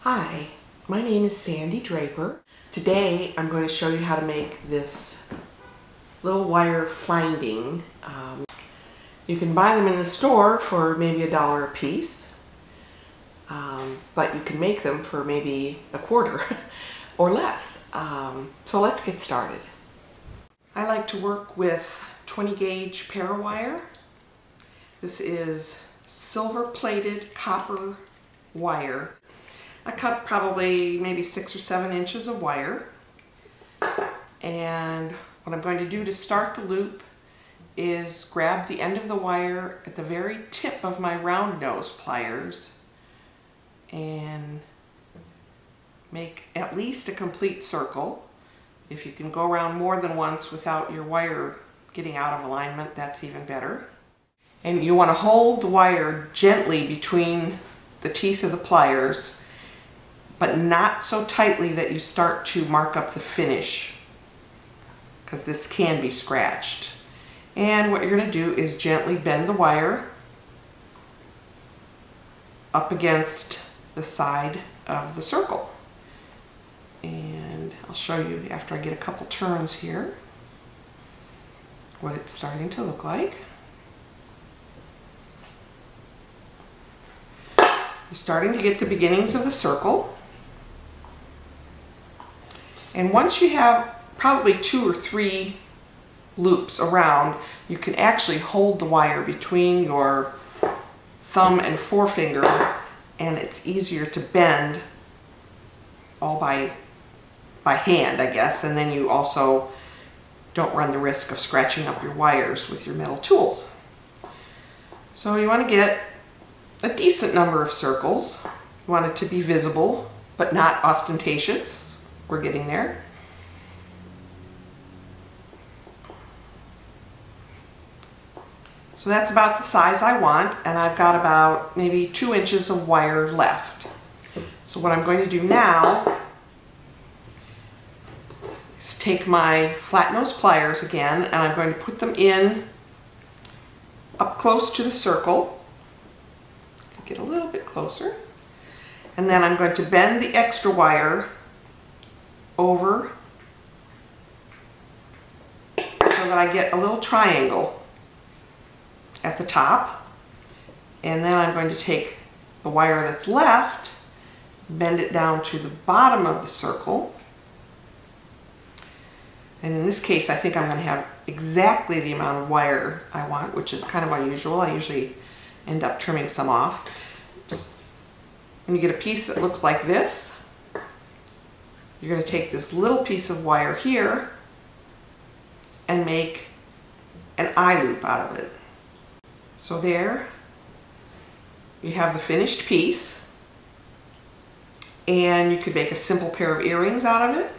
Hi, my name is Sandy Draper. Today I'm going to show you how to make this little wire finding. You can buy them in the store for maybe $1 a piece, but you can make them for maybe a quarter or less. So let's get started. I like to work with 20 gauge parawire. This is silver plated copper wire. I cut probably maybe 6 or 7 inches of wire, and what I'm going to do to start the loop is grab the end of the wire at the very tip of my round nose pliers and make at least a complete circle. If you can go around more than once without your wire getting out of alignment, that's even better. And you want to hold the wire gently between the teeth of the pliers, but not so tightly that you start to mark up the finish, because this can be scratched. And what you're going to do is gently bend the wire up against the side of the circle. And I'll show you after I get a couple turns here what it's starting to look like. You're starting to get the beginnings of the circle. And once you have probably 2 or 3 loops around, you can actually hold the wire between your thumb and forefinger, and it's easier to bend all by hand, I guess, and then you also don't run the risk of scratching up your wires with your metal tools. So you want to get a decent number of circles. You want it to be visible, but not ostentatious. We're getting there. So that's about the size I want, and I've got about maybe 2 inches of wire left. So what I'm going to do now is take my flat nose pliers again, and I'm going to put them in up close to the circle. Get a little bit closer. And then I'm going to bend the extra wire over so that I get a little triangle at the top, and then I'm going to take the wire that's left, bend it down to the bottom of the circle, and in this case I think I'm going to have exactly the amount of wire I want, which is kind of unusual. I usually end up trimming some off. When you get a piece that looks like this, you're going to take this little piece of wire here and make an eye loop out of it. So there you have the finished piece, and you could make a simple pair of earrings out of it.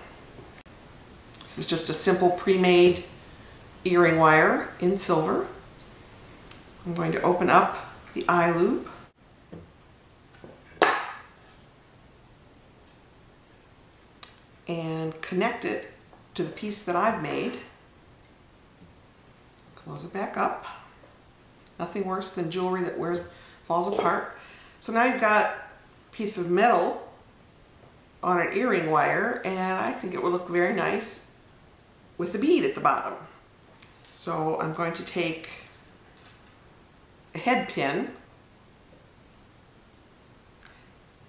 This is just a simple pre-made earring wire in silver. I'm going to open up the eye loop and connect it to the piece that I've made. Close it back up. Nothing worse than jewelry that falls apart. So now you've got a piece of metal on an earring wire, and I think it will look very nice with a bead at the bottom. So I'm going to take a head pin,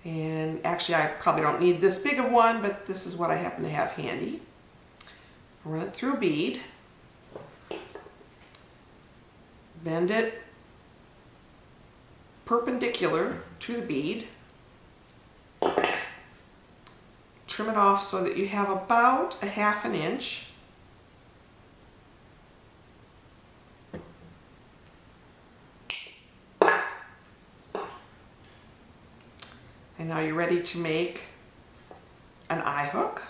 and actually I probably don't need this big of one, but this is what I happen to have handy. Run it through a bead, bend it perpendicular to the bead, trim it off so that you have about a ½ inch. And now you're ready to make an eye hook,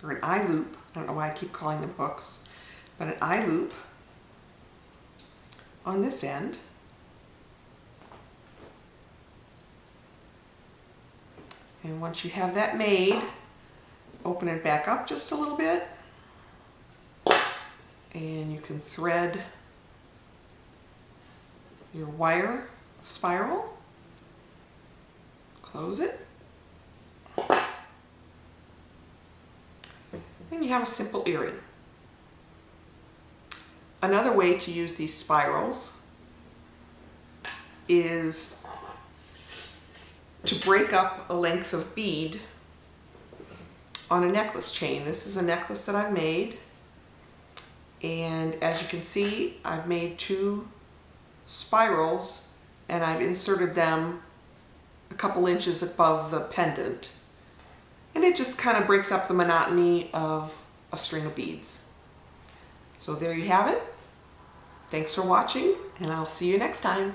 or an eye loop. I don't know why I keep calling them hooks, but an eye loop on this end. And once you have that made, open it back up just a little bit, and you can thread your wire spiral Close it. And you have a simple earring. Another way to use these spirals is to break up a length of bead on a necklace chain. This is a necklace that I've made, and as you can see, I've made 2 spirals and I've inserted them a couple inches above the pendant, and it just kind of breaks up the monotony of a string of beads. So there you have it. Thanks for watching, and I'll see you next time.